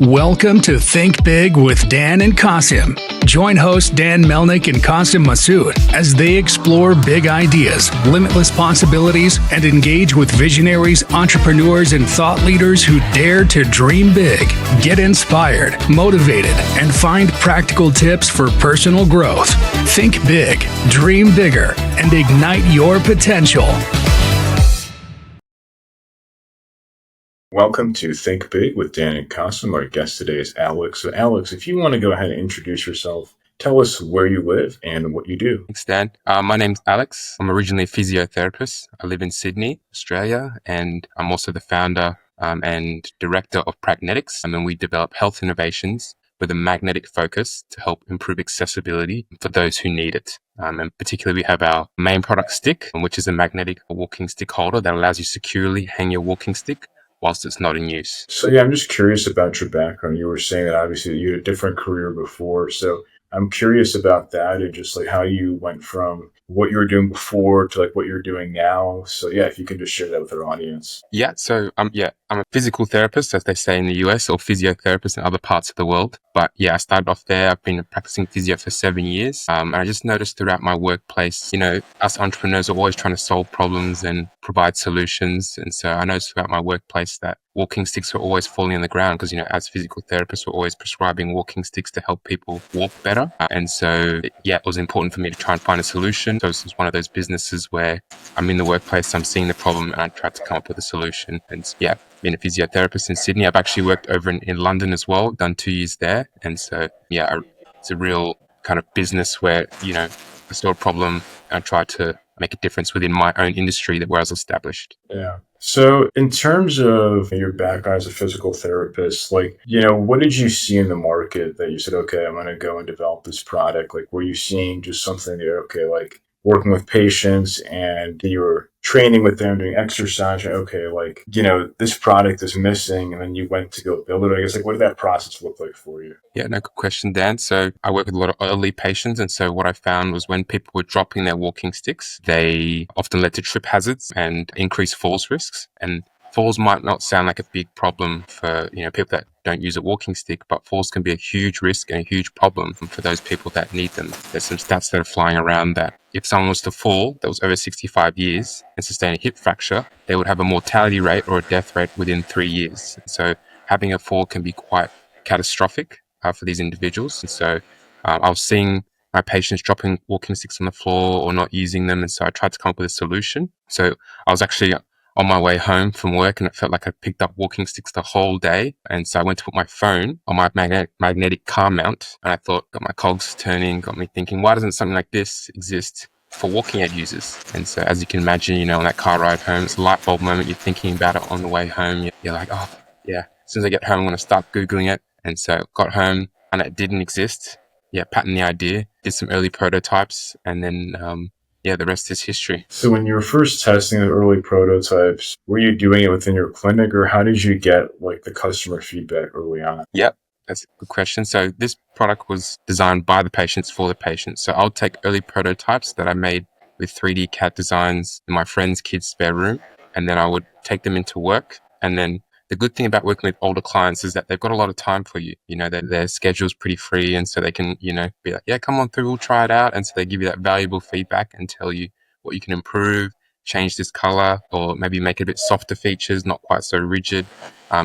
Welcome to Think Big with Dan and Qasim. Join hosts Dan Melnick and Qasim Masood as they explore big ideas, limitless possibilities, and engage with visionaries, entrepreneurs, and thought leaders who dare to dream big, get inspired, motivated, and find practical tips for personal growth. Think big, dream bigger, and ignite your potential. Welcome to Think Big with Dan and Qasim. Our guest today is Alex. So Alex, if you want to go ahead and introduce yourself, tell us where you live and what you do. Thanks, Dan. My name's Alex. I'm originally a physiotherapist. I live in Sydney, Australia, and I'm also the founder and director of Pragnetics. And we develop health innovations with a magnetic focus to help improve accessibility for those who need it. And particularly, we have our main product, STIK, which is a magnetic walking stick holder that allows you securely hang your walking stick whilst it's not in use. So I'm just curious about your background. You were saying that obviously you had a different career before. So I'm curious about that and just like how you went from what you were doing before to like what you're doing now. So if you could just share that with our audience. I'm a physical therapist, as they say in the US, or physiotherapist in other parts of the world. But I started off there. I've been practicing physio for 7 years. And I just noticed throughout my workplace, us entrepreneurs are always trying to solve problems and provide solutions. And so I noticed throughout my workplace that walking sticks were always falling on the ground because, as physical therapists, we're always prescribing walking sticks to help people walk better. And so, it was important for me to try and find a solution. So this is one of those businesses where I'm in the workplace, I'm seeing the problem, and I try to come up with a solution. And being a physiotherapist in Sydney, I've actually worked over in London as well, done 2 years there. And so, it's a real kind of business where, I saw a problem and I try to make a difference within my own industry where I was established. Yeah. So in terms of your background as a physical therapist, what did you see in the market that you said, okay, I'm going to go and develop this product? Like, were you seeing just something there, like working with patients and you were training with them, doing exercise, this product is missing, and then you went to go build it? I guess, what did that process look like for you? Yeah, no, good question, Dan. So I work with a lot of elderly patients. And so what I found was when people were dropping their walking sticks, they often led to trip hazards and increased falls risks. And falls might not sound like a big problem for, people that don't use a walking stick, but falls can be a huge risk and a huge problem for those people that need them. There's some stats that are flying around that if someone was to fall that was over 65 years and sustain a hip fracture, they would have a mortality rate or a death rate within 3 years. So having a fall can be quite catastrophic for these individuals. And so I was seeing my patients dropping walking sticks on the floor or not using them. And so I tried to come up with a solution. So I was actually on my way home from work and it felt like I picked up walking sticks the whole day. And so I went to put my phone on my magnetic car mount, and I thought, got my cogs turning, got me thinking, why doesn't something like this exist for walking aid users? And so as you can imagine, on that car ride home, it's a light bulb moment. You're thinking about it on the way home. You're like, as soon as I get home, I'm going to start Googling it. And so got home and it didn't exist. Patented the idea, did some early prototypes, and then the rest is history. So when you were first testing the early prototypes, were you doing it within your clinic, or how did you get the customer feedback early on? Yep, that's a good question. So this product was designed by the patients for the patients. So I'll take early prototypes that I made with 3D CAD designs in my friend's kid's spare room, and then I would take them into work. And then the good thing about working with older clients is that they've got a lot of time for you. Their schedule's pretty free, and so they can, be like, come on through, we'll try it out. And so they give you that valuable feedback and tell you what you can improve, change this color, or maybe make it a bit softer features, not quite so rigid.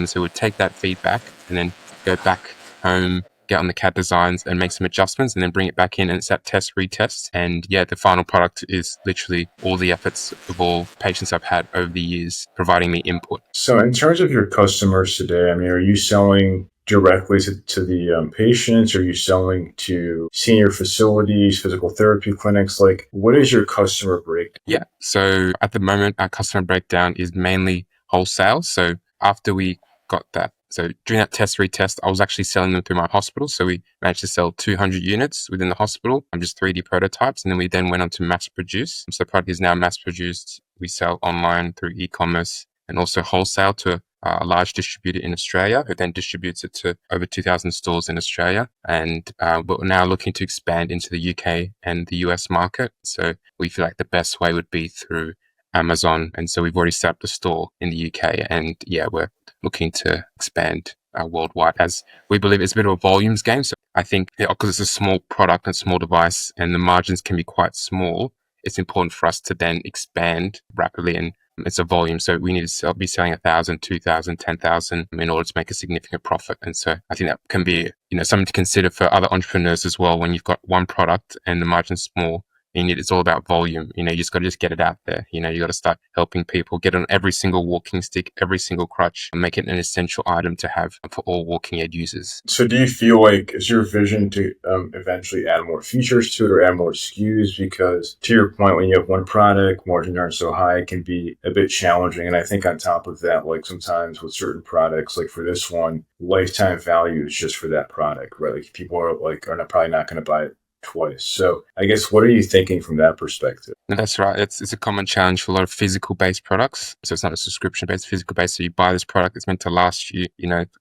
So we'd take that feedback and then go back home, get on the CAD designs and make some adjustments, and then bring it back in, and it's that test, retest. And the final product is literally all the efforts of all patients I've had over the years providing me input. So in terms of your customers today, are you selling directly to the patients? Are you selling to senior facilities, physical therapy clinics? What is your customer breakdown? Yeah. So at the moment, our customer breakdown is mainly wholesale. So after we got that, so during that test retest, I was actually selling them through my hospital. So we managed to sell 200 units within the hospital. I'm just 3D prototypes. And then we then went on to mass produce. So the product is now mass produced. We sell online through e-commerce and also wholesale to a large distributor in Australia, who then distributes it to over 2,000 stores in Australia. And we're now looking to expand into the UK and the US market. So we feel like the best way would be through Amazon. And so we've already set up the store in the UK, and we're looking to expand worldwide, as we believe it's a bit of a volumes game. So I think because it's a small product and small device and the margins can be quite small, it's important for us to then expand rapidly, and it's a volume. So we need to be selling 1,000, 2,000, 10,000 in order to make a significant profit. And so I think that can be, something to consider for other entrepreneurs as well. When you've got one product and the margin's small, it's all about volume. You just got to just get it out there. You got to start helping people get on every single walking stick, every single crutch, and make it an essential item to have for all walking aid users. So do you feel like, is your vision to eventually add more features to it or add more SKUs? Because to your point, when you have one product, margins aren't so high, it can be a bit challenging. And I think on top of that, like sometimes with certain products, like for this one, lifetime value is just for that product, right? Like people are probably not going to buy it twice. So I guess, what are you thinking from that perspective? That's right. It's a common challenge for a lot of physical based products. So it's not a subscription based, physical based. So you buy this product, it's meant to last you,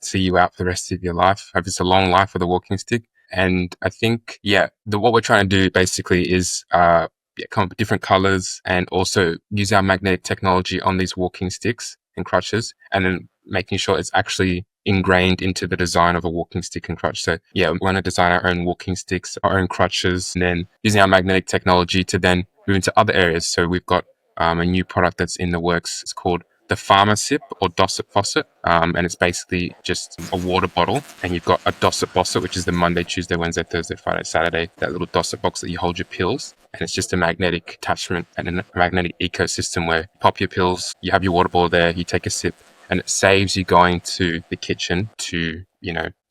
see you out for the rest of your life. Hope it's a long life with a walking stick. And I think, what we're trying to do basically is come up with different colors and also use our magnetic technology on these walking sticks and crutches, and then making sure it's actually ingrained into the design of a walking stick and crutch. So we want to design our own walking sticks, our own crutches, and then using our magnetic technology to then move into other areas. So we've got a new product that's in the works. It's called the Pharma-Sip or Dosset Faucet. And it's basically just a water bottle. And you've got a Dosset Faucet, which is the Monday, Tuesday, Wednesday, Thursday, Friday, Saturday, that little Dosset box that you hold your pills. And it's just a magnetic attachment and a magnetic ecosystem where you pop your pills, you have your water bottle there, you take a sip, and it saves you going to the kitchen to,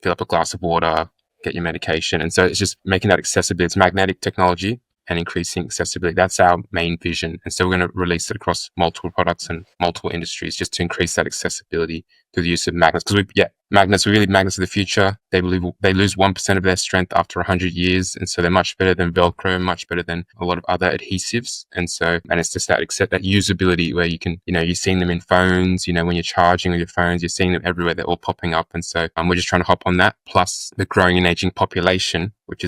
fill up a glass of water, get your medication. And so it's just making that accessible. It's magnetic technology and increasing accessibility. That's our main vision. And so we're going to release it across multiple products and multiple industries just to increase that accessibility through the use of magnets. Because magnets are the future. They believe they lose 1% of their strength after 100 years. And so they're much better than Velcro, much better than a lot of other adhesives. And it's just that usability where you can, you're seeing them in phones, when you're charging with your phones, you're seeing them everywhere. They're all popping up. And so we're just trying to hop on that. Plus the growing and aging population, which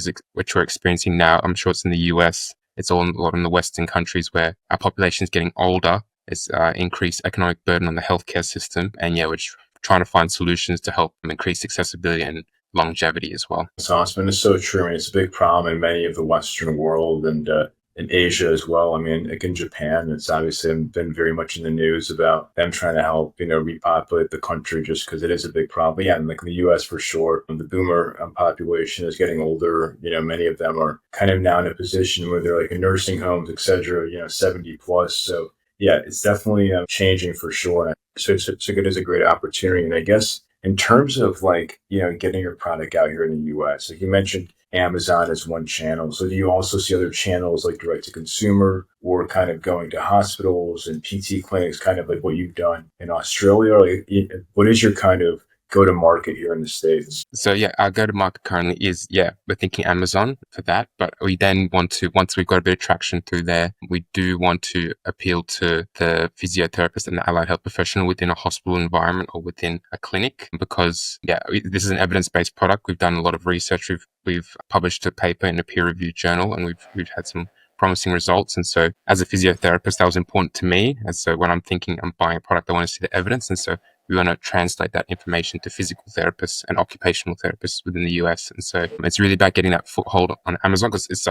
we're experiencing now. I'm sure it's in the US. It's all a lot in the Western countries where our population is getting older. It's increased economic burden on the healthcare system. And we're just trying to find solutions to help increase accessibility and longevity as well. It's awesome. And it's so true. I mean, it's a big problem in many of the Western world and in Asia as well. I mean, like in Japan, it's obviously been very much in the news about them trying to help, repopulate the country just because it is a big problem. But yeah, and like in the US for sure, the boomer population is getting older. Many of them are kind of now in a position where they're like in nursing homes, et cetera, 70 plus. So yeah, it's definitely changing for sure. So it is a great opportunity. And I guess in terms of getting your product out here in the US, like you mentioned, Amazon is one channel. So do you also see other channels like direct to consumer or kind of going to hospitals and PT clinics, kind of like what you've done in Australia? Like, what is your kind of go to market here in the States? So our go to market currently is, we're thinking Amazon for that, but we then want to, once we've got a bit of traction through there, we do want to appeal to the physiotherapist and the allied health professional within a hospital environment or within a clinic, because this is an evidence-based product. We've done a lot of research. We've published a paper in a peer-reviewed journal, and we've had some promising results. And so as a physiotherapist, that was important to me. And so when I'm thinking I'm buying a product, I want to see the evidence. And so we want to translate that information to physical therapists and occupational therapists within the US. And so it's really about getting that foothold on Amazon, because it's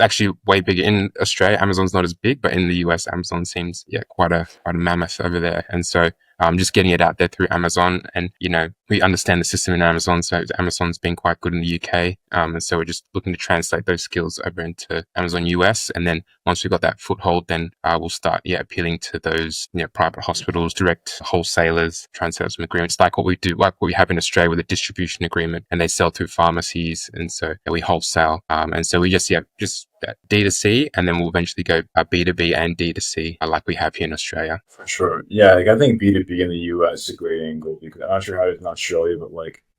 actually way bigger in Australia. Amazon's not as big, but in the US, Amazon seems quite a mammoth over there. And so just getting it out there through Amazon, and we understand the system in Amazon, so Amazon's been quite good in the UK, and so we're just looking to translate those skills over into Amazon US, and then once we've got that foothold, then we'll start appealing to those private hospitals, direct wholesalers, try and set up some agreements like what we have in Australia with a distribution agreement, and they sell through pharmacies, and so we wholesale, and so we just D2C, and then we'll eventually go B2B and D2C like we have here in Australia. For sure. Yeah, I think B2B in the US is a great angle, because I'm not sure how it is in Australia, but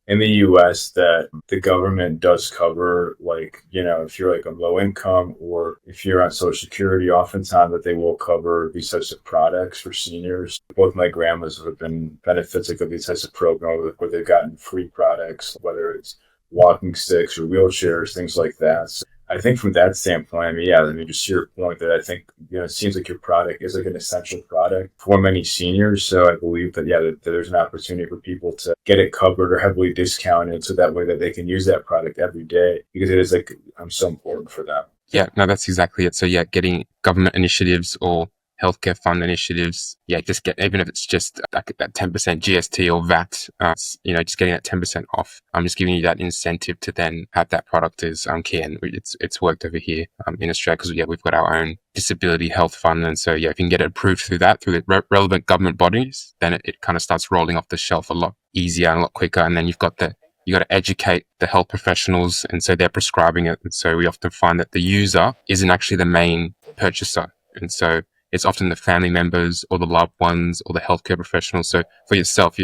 in the US, that the government does cover, if you're a low income or if you're on Social Security, oftentimes that they will cover these types of products for seniors. Both my grandmas have been benefits of these types of programs where they've gotten free products, whether it's walking sticks or wheelchairs, things like that. So I think from that standpoint, I mean, yeah, I mean, just your point that I think, it seems like your product is like an essential product for many seniors. So I believe that, yeah, that there's an opportunity for people to get it covered or heavily discounted so that way that they can use that product every day because it is like, so important for them. Yeah, no, that's exactly it. So yeah, getting government initiatives or healthcare fund initiatives, yeah, just get, even if it's just like that 10% GST or VAT, just getting that 10% off. I'm just giving you that incentive to then have that product is key, and it's worked over here in Australia because yeah, we've got our own disability health fund, and so yeah, if you can get it approved through that through the relevant government bodies, then it kind of starts rolling off the shelf a lot easier and a lot quicker, and then you got to educate the health professionals, and so they're prescribing it. And so we often find that the user isn't actually the main purchaser. And so it's often the family members or the loved ones or the healthcare professionals. So for yourself,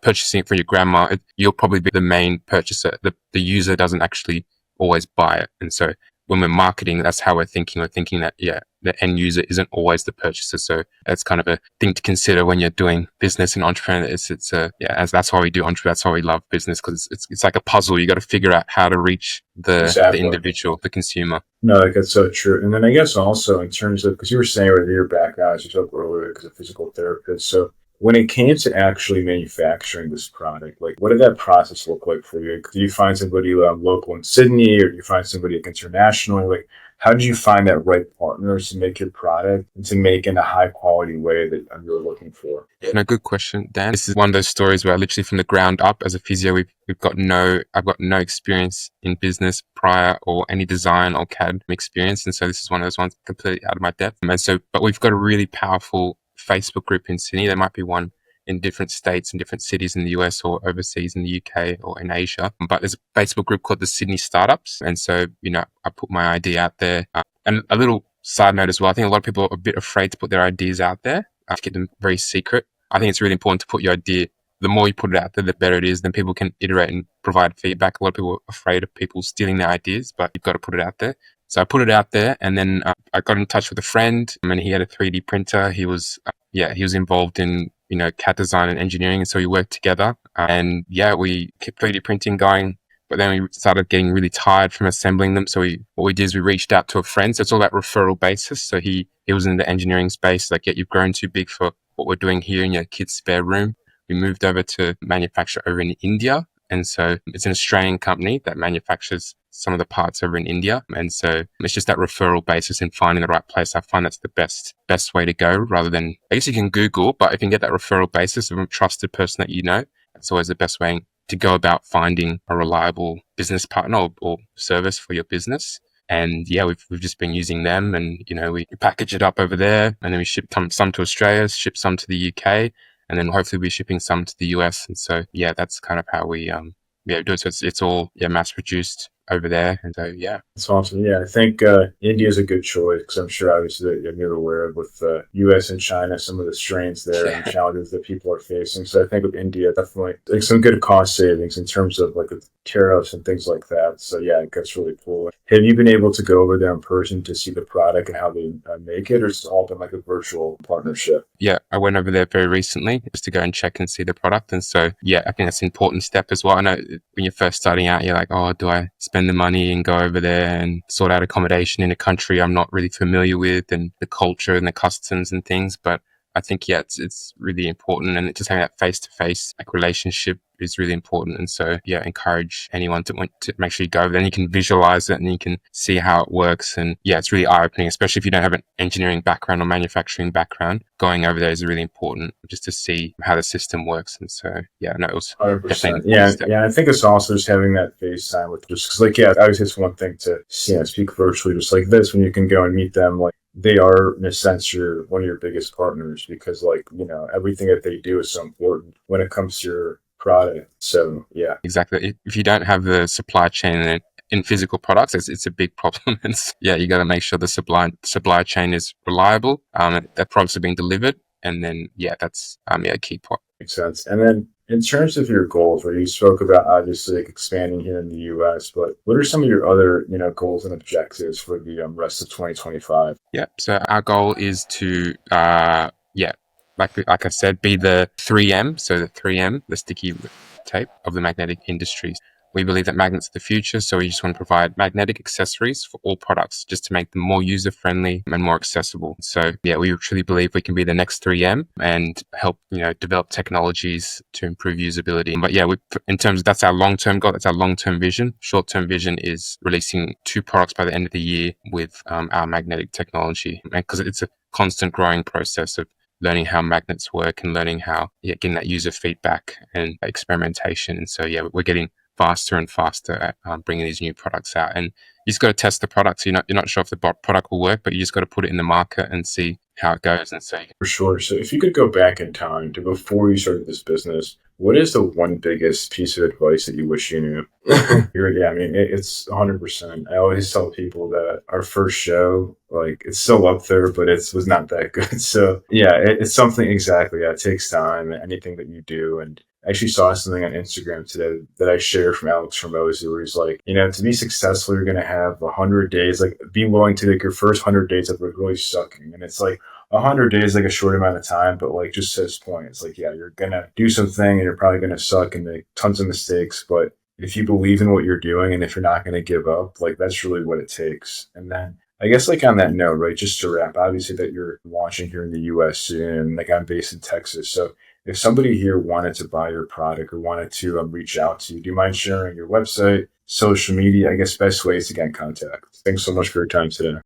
purchasing it for your grandma, you'll probably be the main purchaser. The user doesn't actually always buy it. And so when we're marketing, that's how we're thinking. We're thinking that, yeah, the end user isn't always the purchaser. So that's kind of a thing to consider when you're doing business and entrepreneur. As that's why we do entrepreneur. That's why we love business, because it's like a puzzle. You got to figure out how to reach the individual, the consumer. No, like that's so true. And then I guess also in terms of, because you were saying with your background, as you talked earlier, because of physical therapist. So when it came to actually manufacturing this product, like what did that process look like for you? Do you find somebody local in Sydney, or do you find somebody internationally? Like, how did you find that right partners to make your product and to make in a high quality way that you're looking for? Yeah, no, good question, Dan. This is one of those stories where literally from the ground up as a physio, I've got no experience in business prior or any design or CAD experience. And so this is one of those ones completely out of my depth. And so, but we've got a really powerful Facebook group in Sydney. There might be one in different states and different cities in the US or overseas in the UK or in Asia. But there's a Facebook group called the Sydney Startups. And so, I put my idea out there. And a little side note as well, I think a lot of people are a bit afraid to put their ideas out there, to keep them very secret. I think it's really important to put your idea. The more you put it out there, the better it is. Then people can iterate and provide feedback. A lot of people are afraid of people stealing their ideas, but you've got to put it out there. So I put it out there, and then I got in touch with a friend, and he had a 3D printer. He was involved in CAD design and engineering, and so we worked together. We kept 3D printing going. But then we started getting really tired from assembling them. So what we did is we reached out to a friend. So it's all that referral basis. So he was in the engineering space. Like, yeah, you've grown too big for what we're doing here in your kid's spare room. We moved over to manufacture over in India. And so it's an Australian company that manufactures some of the parts over in India. And so it's just that referral basis and finding the right place. I find that's the best way to go, rather than, I guess you can Google, but if you can get that referral basis of a trusted person that that's always the best way to go about finding a reliable business partner or service for your business. And yeah, we've just been using them, and we package it up over there, and then we ship some to Australia, ship some to the UK, and then hopefully we're shipping some to the US. And so yeah, that's kind of how we do it. So it's all mass produced over there. And so yeah, it's awesome. Yeah, I think India is a good choice, because I'm sure obviously that you're aware of with U.S. and China, some of the strains there and challenges that people are facing. So I think with India, definitely like some good cost savings in terms of like the tariffs and things like that. So yeah, it gets really cool. Have you been able to go over there in person to see the product and how they make it, or has it all been like a virtual partnership? Yeah, I went over there very recently just to go and check and see the product. And so yeah, I think that's an important step as well. I know when you're first starting out, you're like, oh, do I spend the money and go over there and sort out accommodation in a country I'm not really familiar with, and the culture and the customs and things? But I think, yeah, it's really important, and just having that face-to-face relationship is really important. And so, yeah, encourage anyone to want to make sure you go over there and you can visualize it and you can see how it works. And yeah, it's really eye-opening, especially if you don't have an engineering background or manufacturing background. Going over there is really important just to see how the system works. And so, yeah, no, it was 100%. Yeah. I think it's also just having that FaceTime with, just because, like, yeah, obviously it's one thing to speak virtually just like this, when you can go and meet them. Like, they are, in a sense, one of your biggest partners, because, like, everything that they do is so important when it comes to your product. So yeah, exactly. If you don't have the supply chain in physical products, it's a big problem. You got to make sure the supply chain is reliable, that products are being delivered, and then that's a key point. Makes sense. And then in terms of your goals, where you spoke about obviously expanding here in the U.S., but what are some of your other goals and objectives for the rest of 2025? Yeah. So our goal is to like I said, be the 3M. So the 3M, the sticky tape of the magnetic industries. We believe that magnets are the future, so we just want to provide magnetic accessories for all products just to make them more user-friendly and more accessible. So yeah, we truly believe we can be the next 3M and help, develop technologies to improve usability. But yeah, in terms of, that's our long-term goal, that's our long-term vision. Short-term vision is releasing 2 products by the end of the year with our magnetic technology, because it's a constant growing process of learning how magnets work and learning how, getting that user feedback and experimentation. And so, yeah, we're getting faster and faster at bringing these new products out. And you just got to test the products. You're not sure if the product will work, but you just got to put it in the market and see how it goes. And so, For sure. So if you could go back in time to before you started this business, what is the one biggest piece of advice that you wish you knew? Yeah, I mean, it's 100%. I always tell people that our first show, like, it's still up there, but it was not that good. So yeah, it's something exactly. Yeah, it takes time, anything that you do. And I actually saw something on Instagram today that I shared from Alex Hormozy, where he's like, to be successful, you're going to have 100 days, like be willing to take your first 100 days of really sucking. And it's like, 100 days, like a short amount of time, but like just to his point, it's like, yeah, you're going to do something and you're probably going to suck and make tons of mistakes. But if you believe in what you're doing and if you're not going to give up, like that's really what it takes. And then I guess like on that note, right, just to wrap, obviously that you're launching here in the US soon, like I'm based in Texas. So if somebody here wanted to buy your product or wanted to reach out to you, do you mind sharing your website, social media, I guess best ways to get in contact? Thanks so much for your time today.